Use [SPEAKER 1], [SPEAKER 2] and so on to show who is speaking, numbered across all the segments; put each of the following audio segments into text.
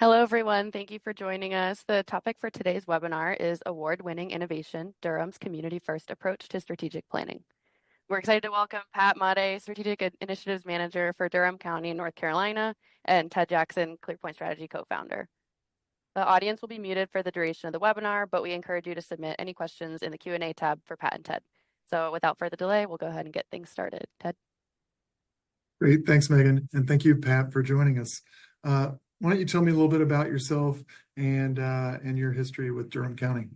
[SPEAKER 1] Hello, everyone. Thank you for joining us. The topic for today's webinar is Award-Winning Innovation, Durham's Community-First Approach to Strategic Planning. We're excited to welcome Pat Madej, Strategic Initiatives Manager for Durham County, North Carolina, and Ted Jackson, ClearPoint Strategy Co-founder. The audience will be muted for the duration of the webinar, but we encourage you to submit any questions in the Q&A tab for Pat and Ted. So without further delay, we'll go ahead and get things started. Ted?
[SPEAKER 2] Great. Thanks, Megan. And thank you, Pat, for joining us. Why don't you tell me a little bit about yourself and your history with Durham County?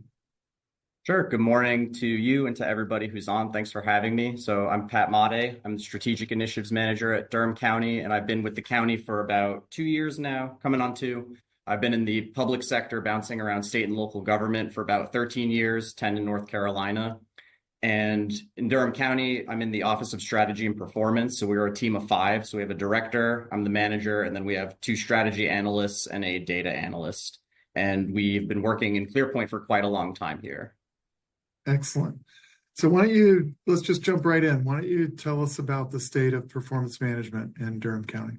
[SPEAKER 3] Sure. Good morning to you and to everybody who's on. Thanks for having me. So I'm Pat Madej. I'm the Strategic Initiatives Manager at Durham County, and I've been with the county for about 2 years now, coming on 2. I've been in the public sector, bouncing around state and local government for about 13 years, 10 in North Carolina. And in Durham County, I'm in the Office of Strategy and Performance. So we're a team of 5. So we have a director, I'm the manager, and then we have 2 strategy analysts and a data analyst. And we've been working in ClearPoint for quite a long time here.
[SPEAKER 2] Excellent. So let's just jump right in. Why don't you tell us about the state of performance management in Durham County?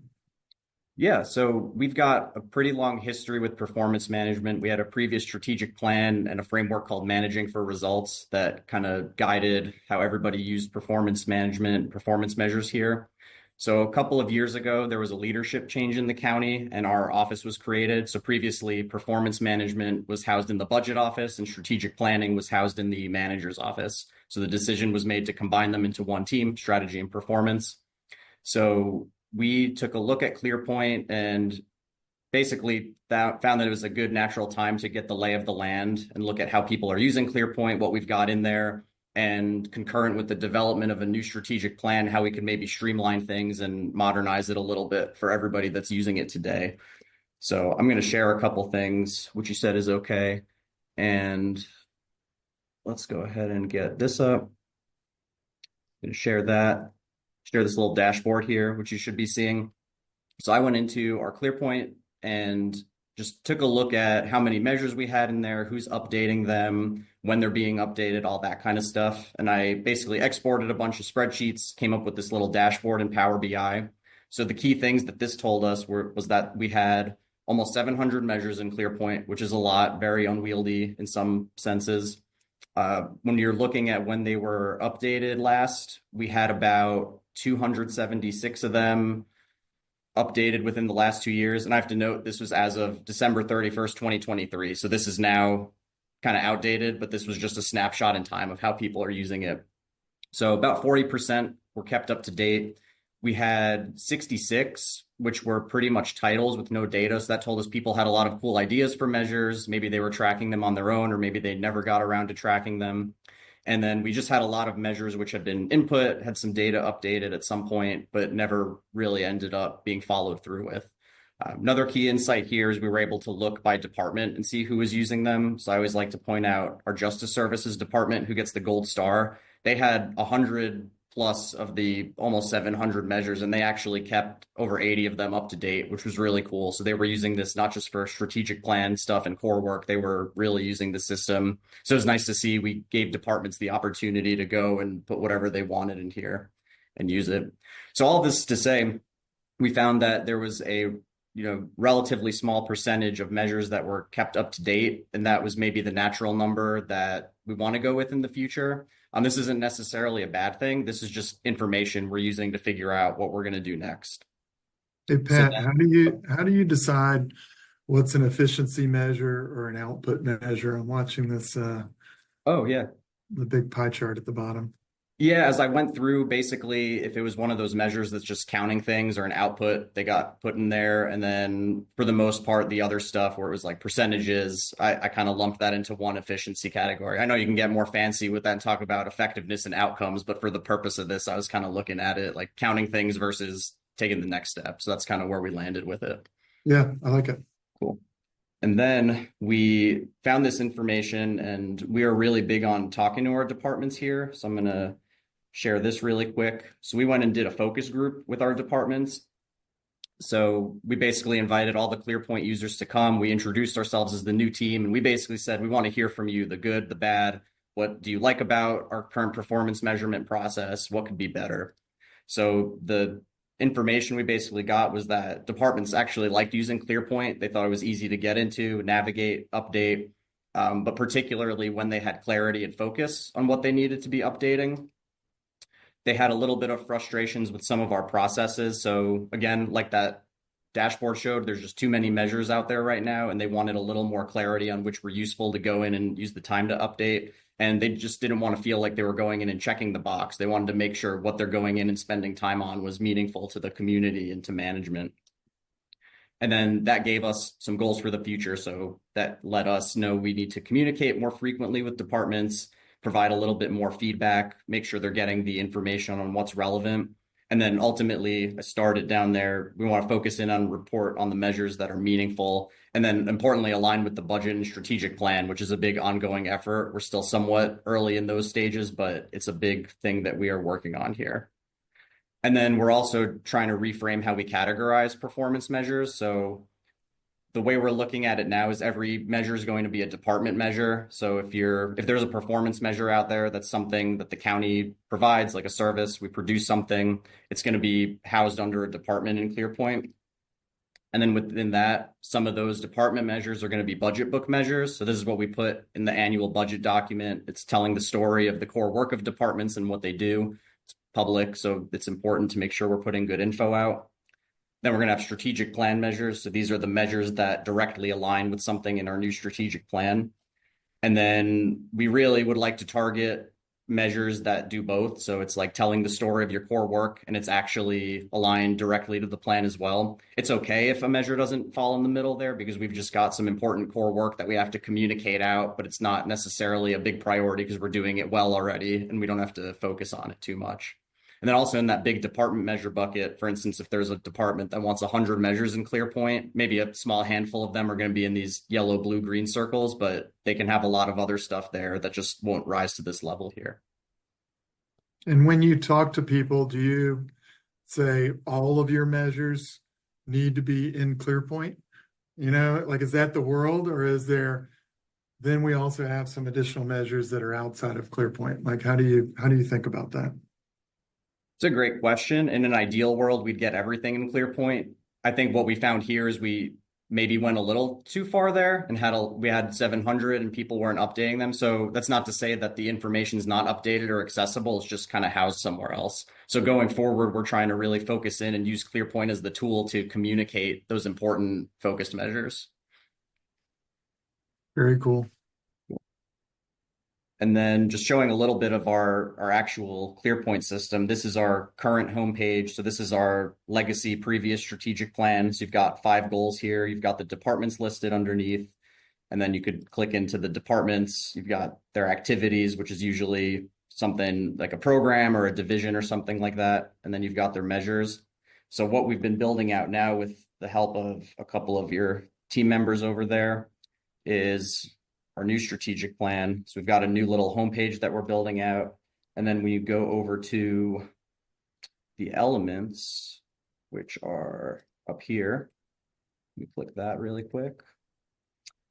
[SPEAKER 3] Yeah, so we've got a pretty long history with performance management. We had a previous strategic plan and a framework called Managing for Results that kind of guided how everybody used performance management, performance measures here. So a couple of years ago, there was a leadership change in the county and our office was created. So previously, performance management was housed in the budget office and strategic planning was housed in the manager's office. So the decision was made to combine them into one team, strategy and performance. So we took a look at ClearPoint and basically found that it was a good natural time to get the lay of the land and look at how people are using ClearPoint, what we've got in there, and concurrent with the development of a new strategic plan, how we could maybe streamline things and modernize it a little bit for everybody that's using it today. So I'm going to share a couple things, which you said is okay. And let's go ahead and get this up. I'm going to share this little dashboard here, which you should be seeing. So I went into our ClearPoint and just took a look at how many measures we had in there, who's updating them, when they're being updated, all that kind of stuff. And I basically exported a bunch of spreadsheets, came up with this little dashboard in Power BI. So the key things that this told us was that we had almost 700 measures in ClearPoint, which is a lot, very unwieldy in some senses. When you're looking at when they were updated last, we had about 276 of them updated within the last 2 years. And I have to note, this was as of December 31st, 2023. So this is now kind of outdated, but this was just a snapshot in time of how people are using it. So about 40% were kept up to date. We had 66, which were pretty much titles with no data. So that told us people had a lot of cool ideas for measures. Maybe they were tracking them on their own, or maybe they never got around to tracking them. And then we just had a lot of measures which had been input, had some data updated at some point, but never really ended up being followed through with. Another key insight here is we were able to look by department and see who was using them. So I always like to point out our Justice Services department, who gets the gold star. They had 100 plus of the almost 700 measures, and they actually kept over 80 of them up to date, which was really cool. So they were using this not just for strategic plan stuff and core work, they were really using the system. So it was nice to see we gave departments the opportunity to go and put whatever they wanted in here and use it. So all this to say, we found that there was a relatively small percentage of measures that were kept up to date, and that was maybe the natural number that we want to go with in the future. This isn't necessarily a bad thing. This is just information we're using to figure out what we're going to do next.
[SPEAKER 2] Hey, Pat, how do you decide what's an efficiency measure or an output measure? I'm watching this.
[SPEAKER 3] Oh, yeah.
[SPEAKER 2] The big pie chart at the bottom.
[SPEAKER 3] Yeah, as I went through, basically, if it was one of those measures that's just counting things or an output, they got put in there. And then for the most part, the other stuff where it was like percentages, I kind of lumped that into one efficiency category. I know you can get more fancy with that and talk about effectiveness and outcomes, but for the purpose of this, I was kind of looking at it like counting things versus taking the next step. So that's kind of where we landed with it.
[SPEAKER 2] Yeah, I like it.
[SPEAKER 3] Cool. And then we found this information, and we are really big on talking to our departments here. So I'm going to share this really quick. So we went and did a focus group with our departments. So we basically invited all the ClearPoint users to come. We introduced ourselves as the new team, and we basically said, we want to hear from you, the good, the bad. What do you like about our current performance measurement process? What could be better? So the information we basically got was that departments actually liked using ClearPoint. They thought it was easy to get into, navigate, update, but particularly when they had clarity and focus on what they needed to be updating. They had a little bit of frustrations with some of our processes. So again, like that dashboard showed, there's just too many measures out there right now, and they wanted a little more clarity on which were useful to go in and use the time to update. And they just didn't want to feel like they were going in and checking the box. They wanted to make sure what they're going in and spending time on was meaningful to the community and to management. And then that gave us some goals for the future. So that let us know we need to communicate more frequently with departments, provide a little bit more feedback, make sure they're getting the information on what's relevant. And then ultimately, I started down there. We want to focus in on report on the measures that are meaningful. And then importantly, align with the budget and strategic plan, which is a big ongoing effort. We're still somewhat early in those stages, but it's a big thing that we are working on here. And then we're also trying to reframe how we categorize performance measures. So the way we're looking at it now is every measure is going to be a department measure. So if there's a performance measure out there, that's something that the county provides, like a service, we produce something, it's going to be housed under a department in ClearPoint. And then within that, some of those department measures are going to be budget book measures. So this is what we put in the annual budget document. It's telling the story of the core work of departments and what they do. It's public, so it's important to make sure we're putting good info out. Then we're going to have strategic plan measures. So these are the measures that directly align with something in our new strategic plan. And then we really would like to target measures that do both. So it's like telling the story of your core work, and it's actually aligned directly to the plan as well. It's okay if a measure doesn't fall in the middle there, because we've just got some important core work that we have to communicate out, but it's not necessarily a big priority because we're doing it well already and we don't have to focus on it too much. And then also in that big department measure bucket, for instance, if there's a department that wants 100 measures in ClearPoint, maybe a small handful of them are going to be in these yellow, blue, green circles, but they can have a lot of other stuff there that just won't rise to this level here.
[SPEAKER 2] And when you talk to people, do you say all of your measures need to be in ClearPoint? Like, is that the world, or is there, then we also have some additional measures that are outside of ClearPoint? Like, how do you think about that?
[SPEAKER 3] It's a great question. In an ideal world, we'd get everything in ClearPoint. I think what we found here is we maybe went a little too far there and we had 700 and people weren't updating them. So that's not to say that the information is not updated or accessible. It's just kind of housed somewhere else. So going forward, we're trying to really focus in and use ClearPoint as the tool to communicate those important focused measures.
[SPEAKER 2] Very cool.
[SPEAKER 3] And then just showing a little bit of our actual ClearPoint system. This is our current homepage. So this is our legacy previous strategic plan. So you've got 5 goals here. You've got the departments listed underneath. And then you could click into the departments. You've got their activities, which is usually something like a program or a division or something like that. And then you've got their measures. So what we've been building out now with the help of a couple of your team members over there is our new strategic plan. So we've got a new little homepage that we're building out. And then when you go over to the elements, which are up here, let me click that really quick.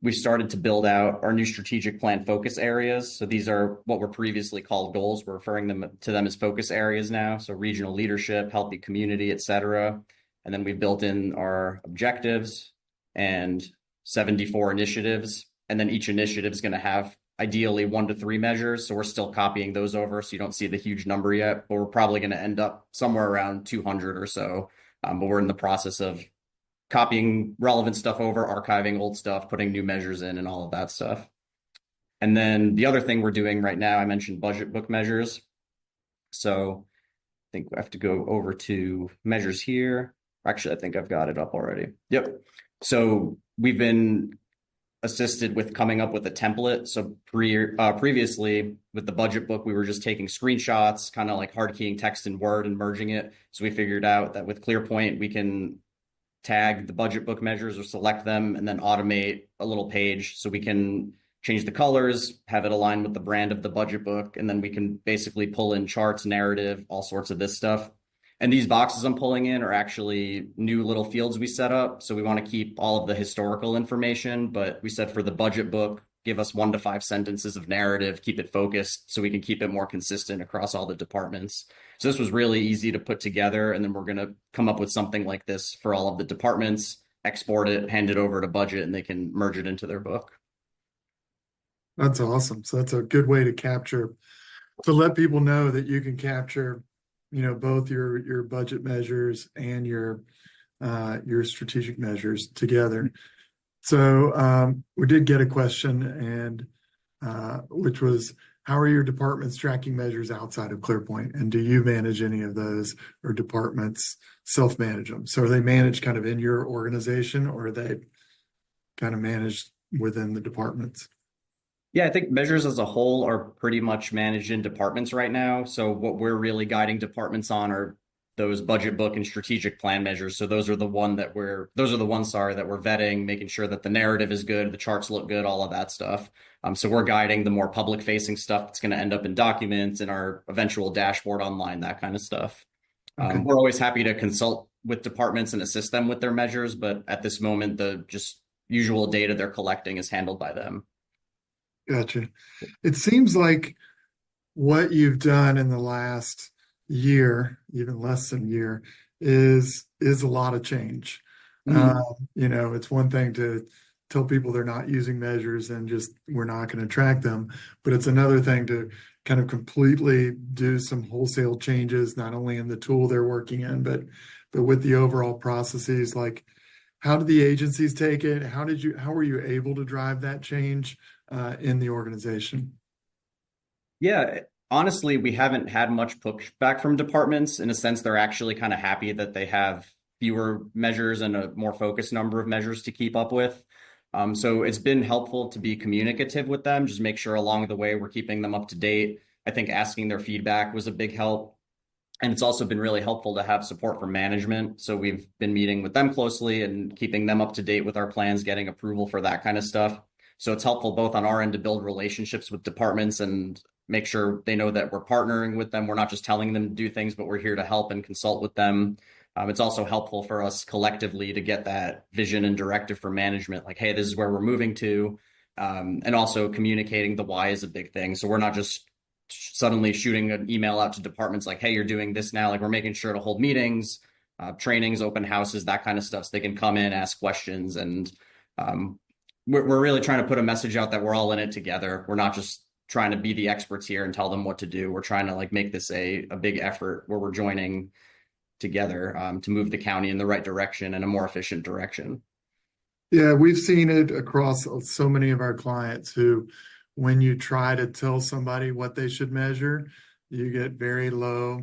[SPEAKER 3] We started to build out our new strategic plan focus areas. So these are what were previously called goals. We're referring to them as focus areas now. So regional leadership, healthy community, et cetera. And then we built in our objectives and 74 initiatives. And then each initiative is going to have ideally 1 to 3 measures. So we're still copying those over. So you don't see the huge number yet, but we're probably going to end up somewhere around 200 or so. But we're in the process of copying relevant stuff over, archiving old stuff, putting new measures in, and all of that stuff. And then the other thing we're doing right now, I mentioned budget book measures. So I think I have to go over to measures here. Actually, I think I've got it up already. Yep. So we've been assisted with coming up with a template. So previously with the budget book, we were just taking screenshots, kind of like hard keying text in Word and merging it. So we figured out that with ClearPoint, we can tag the budget book measures or select them and then automate a little page so we can change the colors, have it align with the brand of the budget book, and then we can basically pull in charts, narrative, all sorts of this stuff. And these boxes I'm pulling in are actually new little fields we set up. So we want to keep all of the historical information, but we said for the budget book, give us 1 to 5 sentences of narrative, keep it focused so we can keep it more consistent across all the departments. So this was really easy to put together, and then we're going to come up with something like this for all of the departments, export it, hand it over to budget, and they can merge it into their book.
[SPEAKER 2] That's awesome. So that's a good way to let people know that you can capture, both your budget measures and your strategic measures together. So we did get a question, and which was, how are your departments tracking measures outside of ClearPoint? And do you manage any of those, or departments self-manage them? So are they managed kind of in your organization, or are they kind of managed within the departments?
[SPEAKER 3] Yeah, I think measures as a whole are pretty much managed in departments right now. So what we're really guiding departments on are those budget book and strategic plan measures. So those are the ones that we're vetting, making sure that the narrative is good, the charts look good, all of that stuff. So we're guiding the more public facing stuff that's going to end up in documents and our eventual dashboard online, that kind of stuff.
[SPEAKER 2] Okay.
[SPEAKER 3] We're always happy to consult with departments and assist them with their measures, but at this moment, the just usual data they're collecting is handled by them.
[SPEAKER 2] Gotcha. It seems like what you've done in the last year, even less than a year, is a lot of change. It's one thing to tell people they're not using measures and just we're not going to track them, but it's another thing to kind of completely do some wholesale changes, not only in the tool they're working in, but with the overall processes. Like, how did the agencies take it? How were you able to drive that change in the organization?
[SPEAKER 3] Yeah, honestly, we haven't had much pushback from departments. In a sense, they're actually kind of happy that they have fewer measures and a more focused number of measures to keep up with. So it's been helpful to be communicative with them, just make sure along the way we're keeping them up to date. I think asking their feedback was a big help. And it's also been really helpful to have support from management. So we've been meeting with them closely and keeping them up to date with our plans, getting approval for that kind of stuff. So it's helpful both on our end to build relationships with departments and make sure they know that we're partnering with them. We're not just telling them to do things, but we're here to help and consult with them. It's also helpful for us collectively to get that vision and directive for management, like, hey, this is where we're moving to. And also communicating the why is a big thing. So we're not just suddenly shooting an email out to departments like, hey, you're doing this now. Like, we're making sure to hold meetings, trainings, open houses, that kind of stuff, so they can come in, ask questions. And we're really trying to put a message out that we're all in it together. We're not just trying to be the experts here and tell them what to do. We're trying to make this a big effort where we're joining together to move the county in the right direction and a more efficient direction.
[SPEAKER 2] Yeah, we've seen it across so many of our clients who, when you try to tell somebody what they should measure, you get very low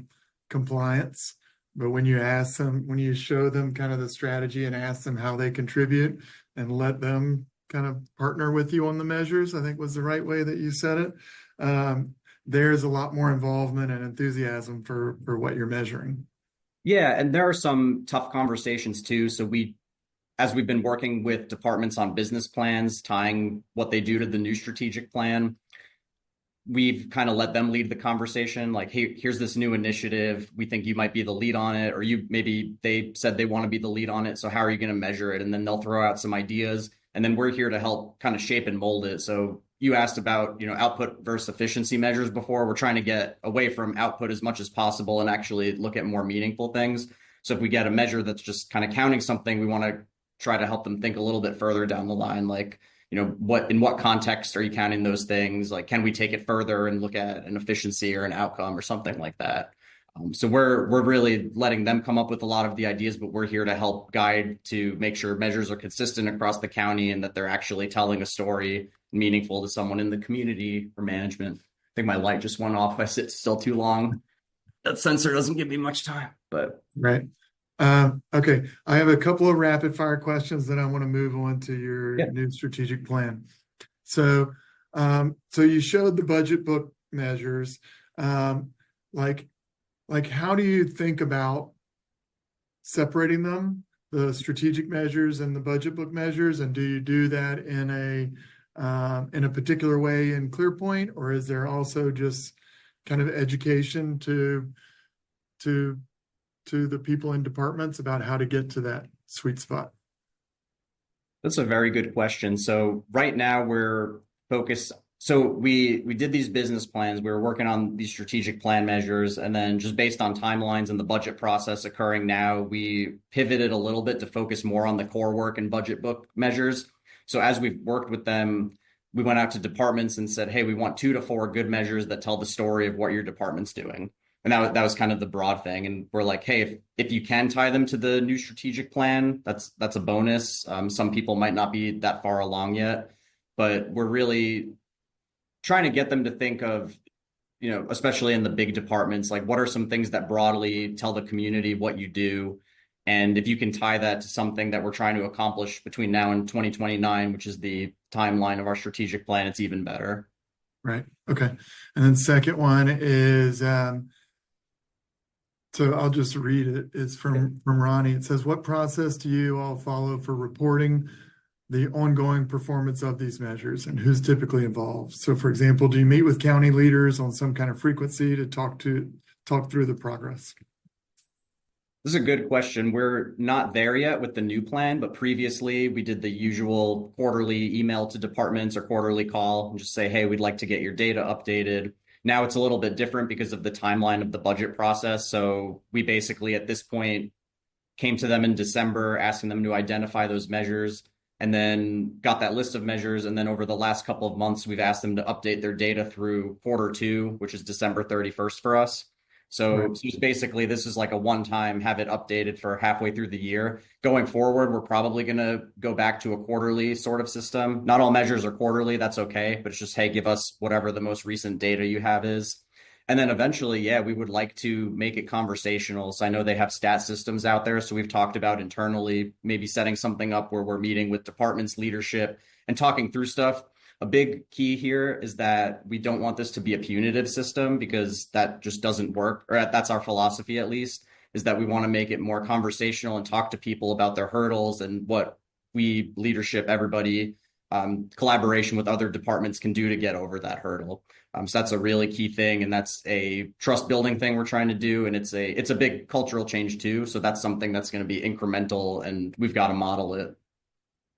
[SPEAKER 2] compliance. But when you show them kind of the strategy and ask them how they contribute and let them kind of partner with you on the measures, I think was the right way that you said it. There's a lot more involvement and enthusiasm for what you're measuring.
[SPEAKER 3] Yeah, and there are some tough conversations too. So as we've been working with departments on business plans, tying what they do to the new strategic plan, we've kind of let them lead the conversation. Like, hey, here's this new initiative. We think you might be the lead on it, or maybe they said they want to be the lead on it. So how are you going to measure it? And then they'll throw out some ideas, and then we're here to help kind of shape and mold it. So you asked about, output versus efficiency measures before. We're trying to get away from output as much as possible and actually look at more meaningful things. So if we get a measure that's just kind of counting something, we want to try to help them think a little bit further down the line. Like, in what context are you counting those things? Like, can we take it further and look at an efficiency or an outcome or something like that? So we're really letting them come up with a lot of the ideas, but we're here to help guide to make sure measures are consistent across the county and that they're actually telling a story meaningful to someone in the community or management. I think my light just went off. I sit still too long. That sensor doesn't give me much time, but.
[SPEAKER 2] Right. Okay. I have a couple of rapid fire questions, then I want to move on to your new strategic plan. So you showed the budget book measures. Like how do you think about separating them, the strategic measures and the budget book measures? And do you do that in a particular way in ClearPoint, or is there also just kind of education to the people in departments about how to get to that sweet spot?
[SPEAKER 3] That's a very good question. So right now we're focus. So we did these business plans. We were working on these strategic plan measures, and then just based on timelines and the budget process occurring now, we pivoted a little bit to focus more on the core work and budget book measures. So as we've worked with them, we went out to departments and said, hey, we want 2 to 4 good measures that tell the story of what your department's doing. And that was kind of the broad thing. And we're like, hey, if you can tie them to the new strategic plan, that's a bonus. Some people might not be that far along yet, but we're really trying to get them to think of, especially in the big departments, like what are some things that broadly tell the community what you do? And if you can tie that to something that we're trying to accomplish between now and 2029, which is the timeline of our strategic plan, it's even better.
[SPEAKER 2] Right. Okay. And then second one is, so I'll just read it. It's from Ronnie. It says, what process do you all follow for reporting the ongoing performance of these measures, and who's typically involved? So for example, do you meet with county leaders on some kind of frequency to talk through the progress?
[SPEAKER 3] This is a good question. We're not there yet with the new plan, but previously we did the usual quarterly email to departments or quarterly call and just say, hey, we'd like to get your data updated. Now it's a little bit different because of the timeline of the budget process. So we basically at this point came to them in December, asking them to identify those measures, and then got that list of measures. And then over the last couple of months, we've asked them to update their data through Q2, which is December 31st for us. So it's basically, this is like a one-time, have it updated for halfway through the year. Going forward, we're probably going to go back to a quarterly sort of system. Not all measures are quarterly, that's okay, but it's just, hey, give us whatever the most recent data you have is. And then eventually, yeah, we would like to make it conversational. So I know they have stat systems out there. So we've talked about internally, maybe setting something up where we're meeting with departments, leadership, and talking through stuff. A big key here is that we don't want this to be a punitive system, because that just doesn't work, or that's our philosophy at least, is that we want to make it more conversational and talk to people about their hurdles and what we, leadership, everybody, collaboration with other departments can do to get over that hurdle. So that's a really key thing, and that's a trust building thing we're trying to do, and it's a big cultural change too. So that's something that's going to be incremental, and we've got to model it.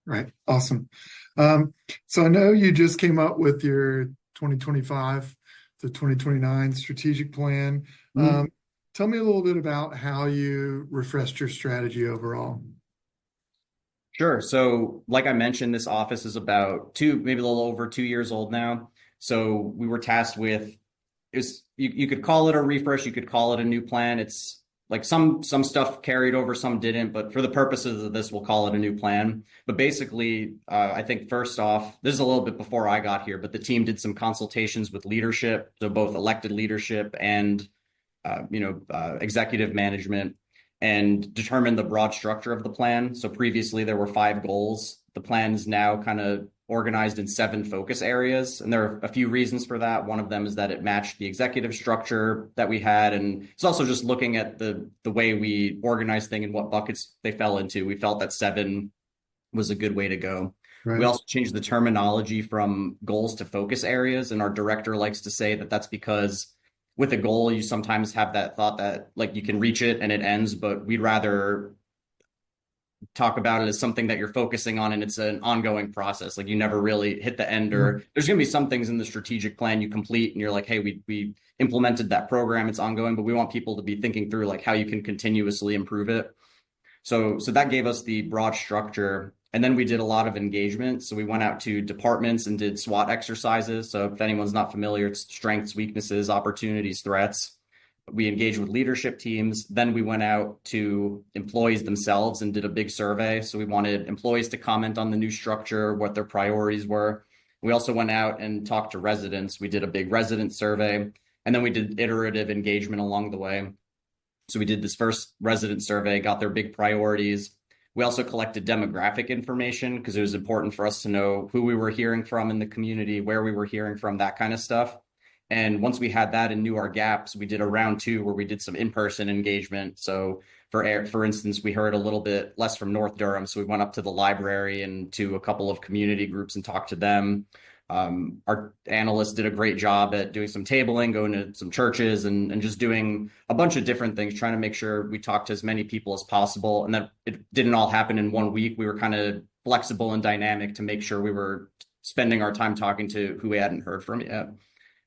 [SPEAKER 2] Right. Awesome. So I know you just came up with your 2025 to 2029 strategic plan. Tell me a little bit about how you refreshed your strategy overall.
[SPEAKER 3] Sure. So like I mentioned, this office is about maybe a little over 2 years old now. So we were tasked with, you could call it a refresh, you could call it a new plan. It's like some stuff carried over, some didn't, but for the purposes of this, we'll call it a new plan. But basically, I think first off, this is a little bit before I got here, but the team did some consultations with leadership, so both elected leadership and executive management, and determined the broad structure of the plan. So previously there were 5 goals. The plan's now kind of organized in 7 focus areas. And there are a few reasons for that. One of them is that it matched the executive structure that we had. And it's also just looking at the way we organize things and what buckets they fell into. We felt that 7 was a good way to go. Right. We also changed the terminology from goals to focus areas. And our director likes to say that that's because with a goal, you sometimes have that thought that like you can reach it and it ends, but we'd rather talk about it as something that you're focusing on, and it's an ongoing process. Like you never really hit the end, or there's going to be some things in the strategic plan you complete and you're like, hey, we implemented that program, it's ongoing, but we want people to be thinking through like how you can continuously improve it. So that gave us the broad structure. And then we did a lot of engagement. So we went out to departments and did SWOT exercises. So if anyone's not familiar, it's strengths, weaknesses, opportunities, threats. We engaged with leadership teams. Then we went out to employees themselves and did a big survey. So we wanted employees to comment on the new structure, what their priorities were. We also went out and talked to residents. We did a big resident survey, and then we did iterative engagement along the way. So we did this first resident survey, got their big priorities. We also collected demographic information because it was important for us to know who we were hearing from in the community, where we were hearing from, that kind of stuff. And once we had that and knew our gaps, we did a round 2 where we did some in-person engagement. So for instance, we heard a little bit less from North Durham. So we went up to the library and to a couple of community groups and talked to them. Our analysts did a great job at doing some tabling, going to some churches and just doing a bunch of different things, trying to make sure we talked to as many people as possible. And that it didn't all happen in 1 week. We were kind of flexible and dynamic to make sure we were spending our time talking to who we hadn't heard from yet.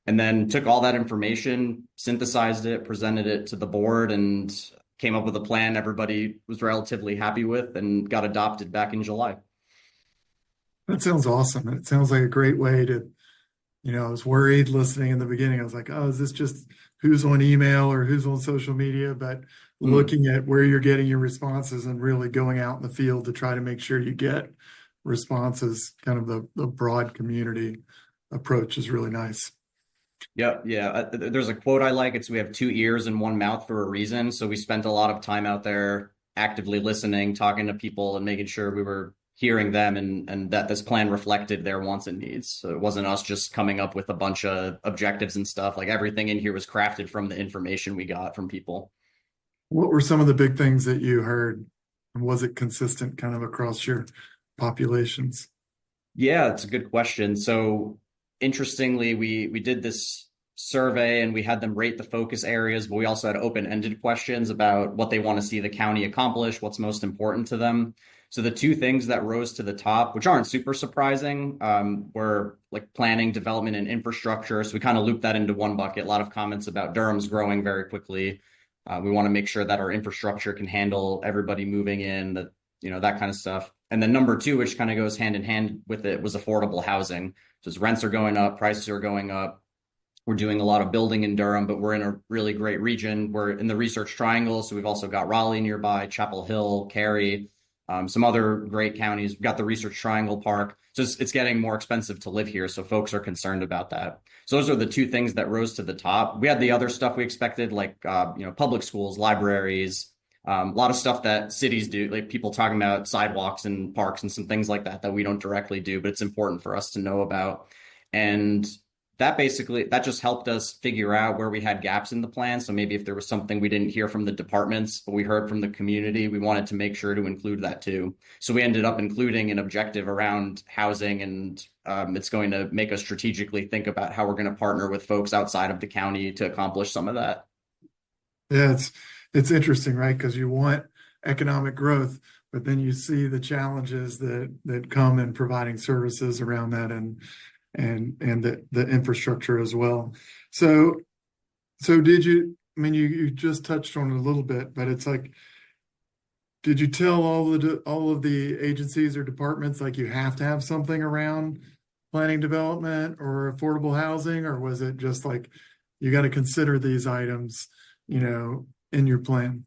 [SPEAKER 3] And then took all that information, synthesized it, presented it to the board, and came up with a plan everybody was relatively happy with and got adopted back in July.
[SPEAKER 2] That sounds awesome. It sounds like a great way to, I was worried listening in the beginning. I was like, oh, is this just who's on email or who's on social media? But looking at where you're getting your responses and really going out in the field to try to make sure you get responses, kind of the broad community approach is really nice.
[SPEAKER 3] Yep. Yeah. There's a quote I like. It's we have two ears and one mouth for a reason. So we spent a lot of time out there actively listening, talking to people and making sure we were hearing them and that this plan reflected their wants and needs. So it wasn't us just coming up with a bunch of objectives and stuff. Like everything in here was crafted from the information we got from people.
[SPEAKER 2] What were some of the big things that you heard? And was it consistent kind of across your populations?
[SPEAKER 3] Yeah, it's a good question. So interestingly, we did this survey and we had them rate the focus areas, but we also had open-ended questions about what they want to see the county accomplish, what's most important to them. So the two things that rose to the top, which aren't super surprising, were like planning, development, and infrastructure. So we kind of looped that into one bucket. A lot of comments about Durham's growing very quickly. We want to make sure that our infrastructure can handle everybody moving in, that kind of stuff. And then number two, which kind of goes hand in hand with it, was affordable housing. So as rents are going up, prices are going up. We're doing a lot of building in Durham, but we're in a really great region. We're in the Research Triangle, so we've also got Raleigh nearby, Chapel Hill, Cary, some other great counties. We've got the Research Triangle Park. So it's getting more expensive to live here, so folks are concerned about that. So those are the two things that rose to the top. We had the other stuff we expected, like public schools, libraries, a lot of stuff that cities do, like people talking about sidewalks and parks and some things like that we don't directly do, but it's important for us to know about. And that just helped us figure out where we had gaps in the plan. So maybe if there was something we didn't hear from the departments, but we heard from the community, we wanted to make sure to include that too. So we ended up including an objective around housing, and it's going to make us strategically think about how we're going to partner with folks outside of the county to accomplish some of that.
[SPEAKER 2] Yeah, it's interesting, right? Because you want economic growth, but then you see the challenges that come in providing services around that and the infrastructure as well. So you just touched on it a little bit, but it's like, did you tell all of the agencies or departments like you have to have something around planning development or affordable housing, or was it just like you got to consider these items, in your plan?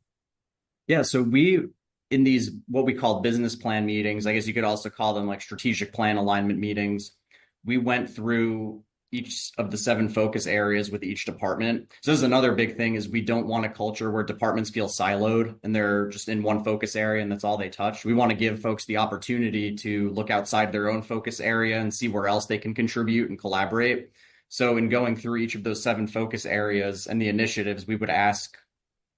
[SPEAKER 3] Yeah, so in these what we call business plan meetings, I guess you could also call them like strategic plan alignment meetings, we went through each of the 7 focus areas with each department. So this is another big thing, is we don't want a culture where departments feel siloed and they're just in one focus area and that's all they touch. We want to give folks the opportunity to look outside their own focus area and see where else they can contribute and collaborate. So in going through each of those 7 focus areas and the initiatives, we would ask,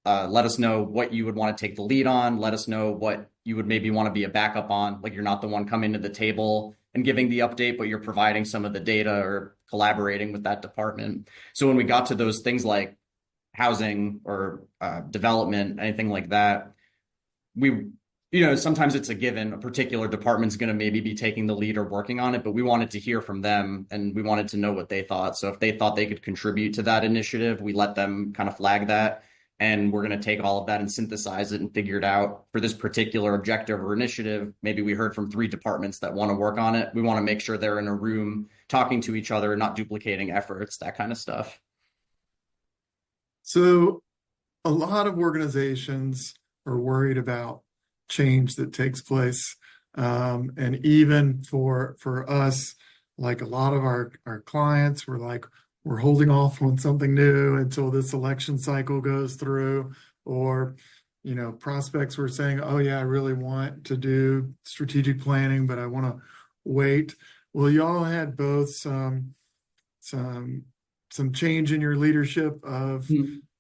[SPEAKER 3] let us know what you would want to take the lead on. Let us know what you would maybe want to be a backup on. Like you're not the one coming to the table and giving the update, but you're providing some of the data or collaborating with that department. So when we got to those things like housing or development, anything like that, sometimes it's a given. A particular department's going to maybe be taking the lead or working on it, but we wanted to hear from them and we wanted to know what they thought. So if they thought they could contribute to that initiative, we let them kind of flag that. And we're going to take all of that and synthesize it and figure it out for this particular objective or initiative. Maybe we heard from 3 departments that want to work on it. We want to make sure they're in a room talking to each other, not duplicating efforts, that kind of stuff.
[SPEAKER 2] So a lot of organizations are worried about change that takes place. And even for us, like a lot of our clients, we're holding off on something new until this election cycle goes through, or, prospects were saying, oh yeah, I really want to do strategic planning, but I want to wait. Well, y'all had both some change in your leadership of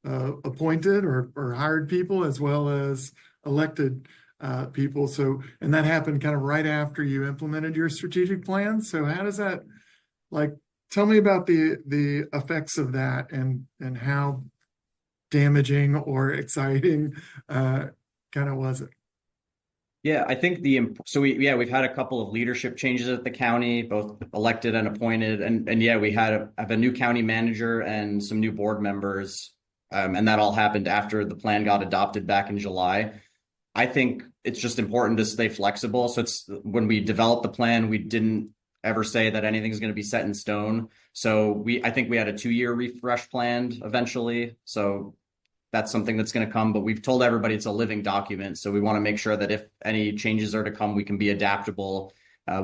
[SPEAKER 2] appointed or hired people as well as elected people. So, and that happened kind of right after you implemented your strategic plan. So how does that, tell me about the effects of that and how damaging or exciting kind of was it?
[SPEAKER 3] Yeah, I think we've had a couple of leadership changes at the county, both elected and appointed, and yeah, we have a new county manager and some new board members, and that all happened after the plan got adopted back in July. I think it's just important to stay flexible. So it's when we developed the plan, we didn't ever say that anything's going to be set in stone. So I think we had a 2-year refresh planned eventually. So that's something that's going to come, but we've told everybody it's a living document. So we want to make sure that if any changes are to come, we can be adaptable.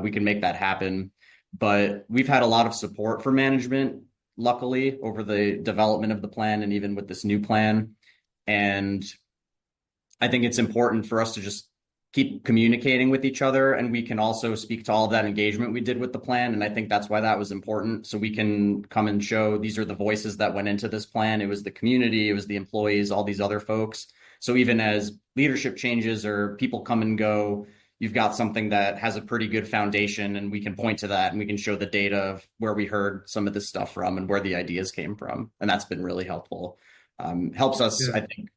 [SPEAKER 3] We can make that happen. But we've had a lot of support for management, luckily, over the development of the plan and even with this new plan. And I think it's important for us to just keep communicating with each other, and we can also speak to all of that engagement we did with the plan. And I think that's why that was important. So we can come and show these are the voices that went into this plan. It was the community, it was the employees, all these other folks. So even as leadership changes or people come and go, you've got something that has a pretty good foundation, and we can point to that and we can show the data of where we heard some of this stuff from and where the ideas came from. And that's been really helpful. Helps us, I think,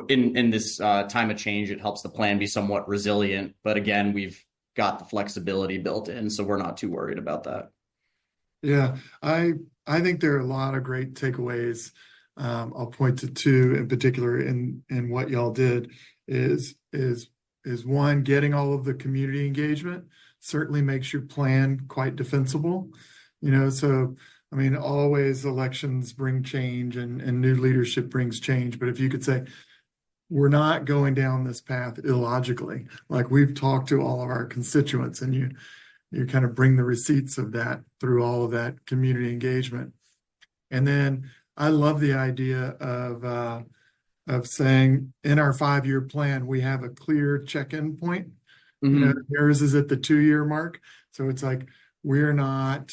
[SPEAKER 3] in this time of change. It helps the plan be somewhat resilient, but again, we've got the flexibility built in, so we're not too worried about that.
[SPEAKER 2] Yeah, I think there are a lot of great takeaways. I'll point to two in particular in what y'all did is one, getting all of the community engagement certainly makes your plan quite defensible. So I mean, always elections bring change and new leadership brings change. But if you could say, we're not going down this path illogically, like we've talked to all of our constituents, and you kind of bring the receipts of that through all of that community engagement. And then I love the idea of saying in our 5-year plan, we have a clear check-in point. Yours is at the 2-year mark. So it's like, we're not,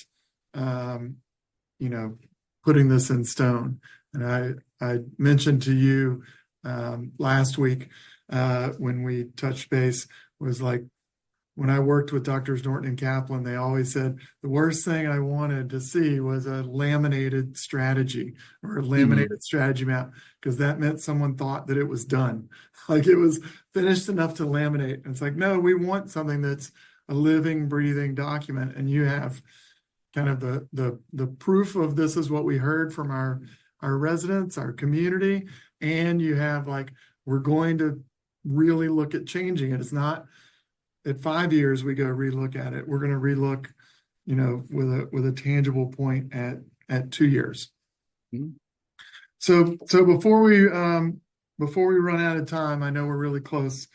[SPEAKER 2] putting this in stone. And I mentioned to you last week when we touched base, was like, when I worked with Doctors Norton and Kaplan, they always said the worst thing I wanted to see was a laminated strategy or a laminated strategy map, because that meant someone thought that it was done, like it was finished enough to laminate. And it's like, no, we want something that's a living, breathing document, and you have kind of the proof of this is what we heard from our residents, our community, and you have like, we're going to really look at changing it. It's not at 5 years we go relook at it. We're going to relook, with a tangible point at 2 years. So before we run out of time, I know we're really close.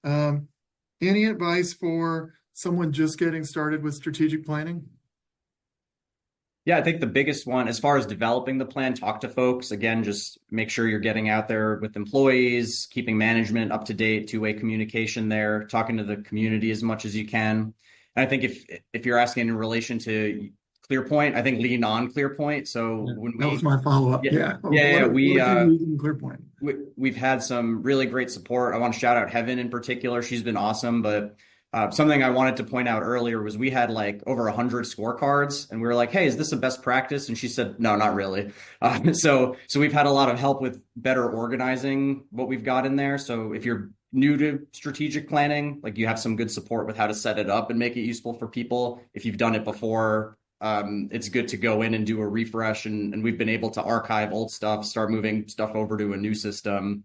[SPEAKER 2] Any advice for someone just getting started with strategic planning?
[SPEAKER 3] Yeah, I think the biggest one, as far as developing the plan, talk to folks. Again, just make sure you're getting out there with employees, keeping management up to date, two-way communication there, talking to the community as much as you can. And I think if you're asking in relation to ClearPoint, I think lean on ClearPoint. So
[SPEAKER 2] that was my follow-up.
[SPEAKER 3] Yeah.
[SPEAKER 2] What are you using ClearPoint?
[SPEAKER 3] We've had some really great support. I want to shout out Heaven in particular. She's been awesome, but something I wanted to point out earlier was we had like over 100 scorecards, and we were like, hey, is this a best practice? And she said, no, not really. So we've had a lot of help with better organizing what we've got in there. So if you're new to strategic planning, like you have some good support with how to set it up and make it useful for people. If you've done it before, it's good to go in and do a refresh. And we've been able to archive old stuff, start moving stuff over to a new system.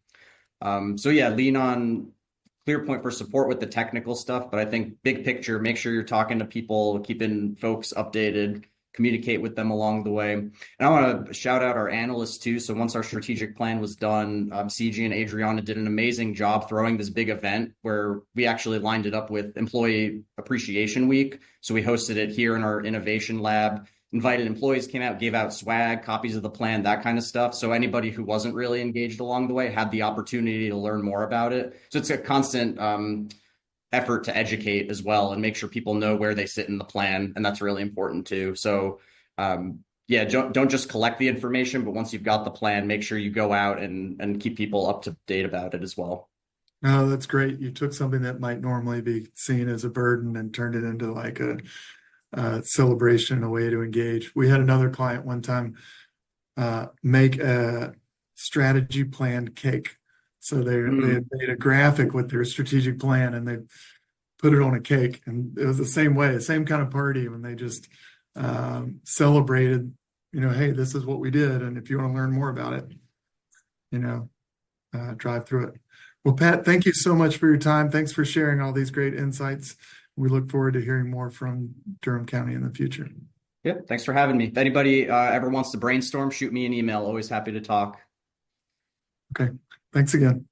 [SPEAKER 3] So yeah, lean on ClearPoint for support with the technical stuff, but I think big picture, make sure you're talking to people, keeping folks updated, communicate with them along the way. And I want to shout out our analysts too. So once our strategic plan was done, CG and Adriana did an amazing job throwing this big event where we actually lined it up with Employee Appreciation Week. So we hosted it here in our innovation lab. Invited employees, came out, gave out swag, copies of the plan, that kind of stuff. So anybody who wasn't really engaged along the way had the opportunity to learn more about it. So it's a constant effort to educate as well and make sure people know where they sit in the plan. And that's really important too. So yeah, don't just collect the information, but once you've got the plan, make sure you go out and keep people up to date about it as well.
[SPEAKER 2] Oh, that's great. You took something that might normally be seen as a burden and turned it into like a celebration, a way to engage. We had another client one time make a strategy plan cake. So they had made a graphic with their strategic plan, and put it on a cake. And it was the same way, the same kind of party when they just celebrated, hey, this is what we did. And if you want to learn more about it, drive through it. Well, Pat, thank you so much for your time. Thanks for sharing all these great insights. We look forward to hearing more from Durham County in the future.
[SPEAKER 3] Yep. Thanks for having me. If anybody ever wants to brainstorm, shoot me an email. Always happy to talk.
[SPEAKER 2] Okay. Thanks again.